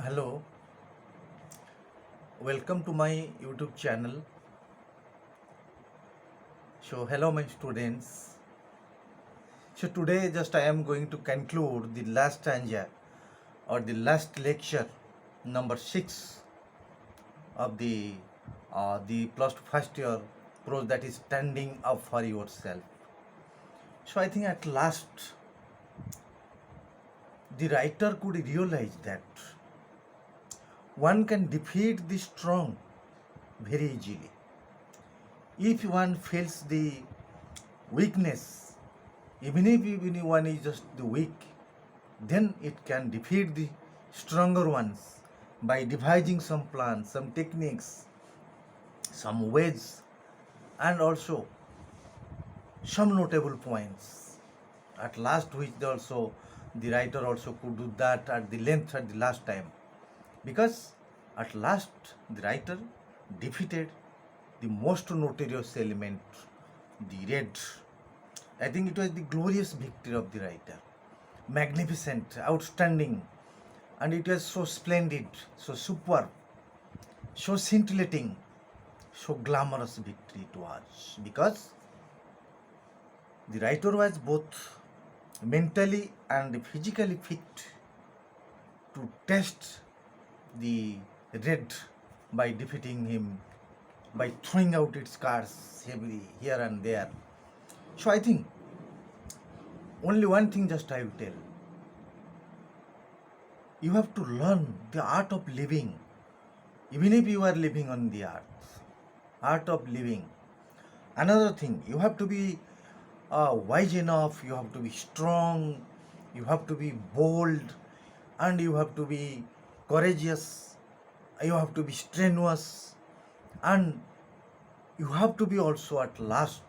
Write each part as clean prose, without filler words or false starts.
Hello, welcome to my YouTube channel. So, hello, my students. So, today just I am going to conclude the last stanza or the last lecture, number 6 of the plus first year prose, that is standing up for yourself. So, I think at last the writer could realize that one can defeat the strong very easily if one feels the weakness. Even if one is just the weak, then it can defeat the stronger ones by devising some plans, some techniques, some ways, and also some notable points. At last, which also the writer also could do that at the length at the last time, because at last the writer defeated the most notorious element, the red. I think it was the glorious victory of the writer, magnificent, outstanding, and it was so splendid, so superb, so scintillating, so glamorous victory it was, because the writer was both mentally and physically fit to test the red by defeating him, by throwing out its cards heavily here and there. So I think only one thing just I will tell. You have to learn the art of living, even if you are living on the earth. Art of living. Another thing, you have to be wise enough, you have to be strong, you have to be bold, and you have to be courageous, you have to be strenuous, and you have to be also at last,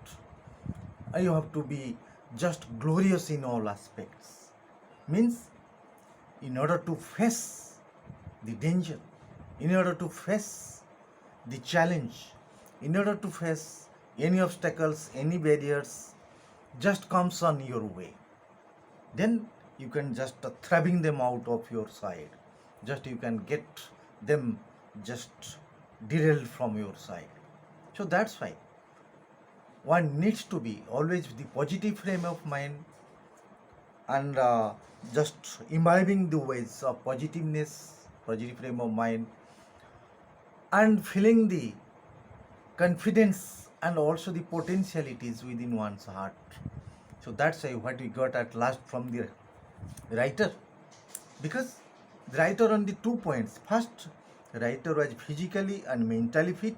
you have to be just glorious in all aspects. Means, in order to face the danger, in order to face the challenge, in order to face any obstacles, any barriers just comes on your way, then you can just throwing them out of your side. Just you can get them just derailed from your side. So that's why one needs to be always the positive frame of mind, and just imbibing the ways of positiveness, positive frame of mind, and feeling the confidence and also the potentialities within one's heart. So that's why what we got at last from the writer, because the writer on the 2 points. First, the writer was physically and mentally fit,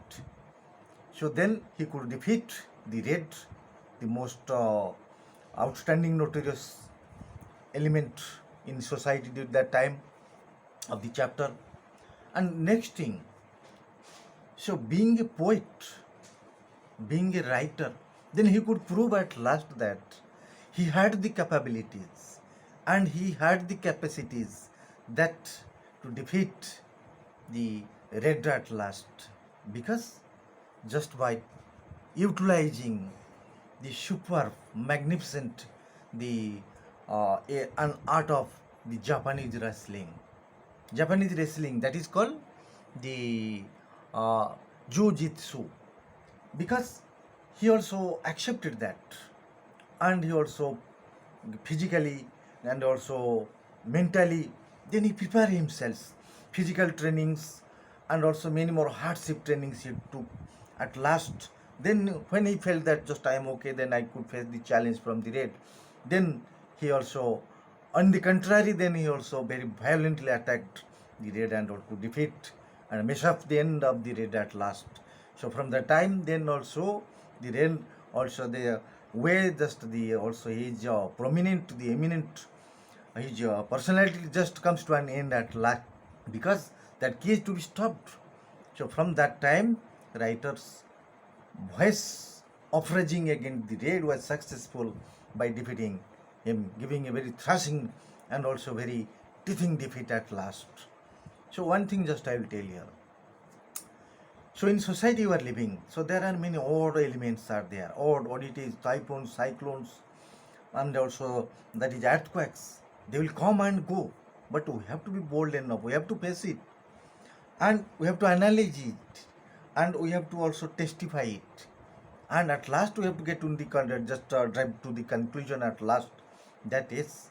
so then he could defeat the red, the most outstanding notorious element in society at that time of the chapter. And next thing, so being a poet, being a writer, then he could prove at last that he had the capabilities and he had the capacities that to defeat the red at last, because just by utilizing the superb, magnificent, the an art of the Japanese wrestling. Japanese wrestling, that is called the Jiu-Jitsu, because he also accepted that, and he also physically and also mentally, then he prepared himself, physical trainings and also many more hardship trainings he took at last. Then when he felt that just I am okay, then I could face the challenge from the red, then he also, on the contrary, then he also very violently attacked the red and to defeat and mess up the end of the red at last. So from the time then also the red also the way just the also his prominent, the eminent, his personality just comes to an end at last, because that key is to be stopped. So from that time, writer's voice of raging against the red was successful by defeating him, giving a very thrashing and also very teething defeat at last. So one thing just I will tell you. So in society you are living, so there are many odd elements are there. Odd, oddities, typhoons, cyclones, and also that is earthquakes. They will come and go. but we have to be bold enough. We have to face it, and we have to analyze it, and we have to also testify it, and at last we have to get to the just drive to the conclusion at last that is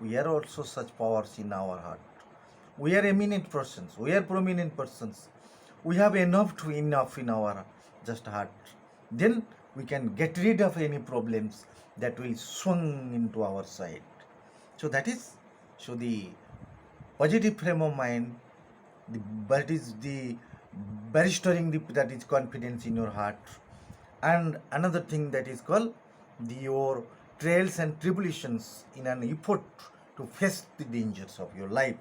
we are also such powers in our heart. We are eminent persons. We are prominent persons. We have enough in our just heart. Then we can get rid of any problems that will swing into our side. So that is the positive frame of mind. That is the restoring that is confidence in your heart. And another thing that is called your trials and tribulations in an effort to face the dangers of your life.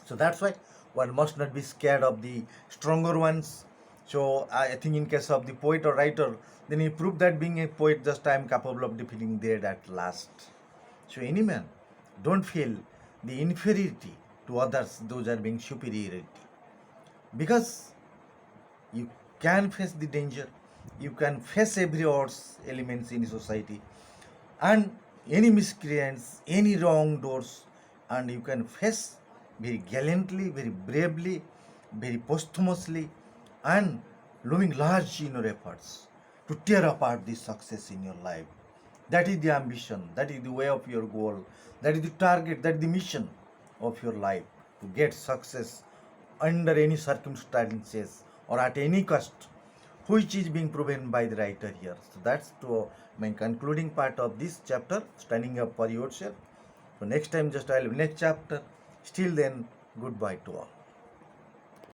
So that's why one must not be scared of the stronger ones. So I think in case of the poet or writer, then he proved that being a poet, just I am capable of defeating dead at last. So any man, don't feel the inferiority to others, those are being superiority. Because you can face the danger, you can face every odds elements in society, and any miscreants, any wrongdoers, and you can face very gallantly, very bravely, very posthumously, and loving large in your efforts to tear apart this success in your life. That is the ambition, that is the way of your goal, that is the target, that is the mission of your life, to get success under any circumstances or at any cost, which is being proven by the writer here. So that's to my concluding part of this chapter, standing up for yourself. So next time just I'll next chapter. Still then, goodbye to all.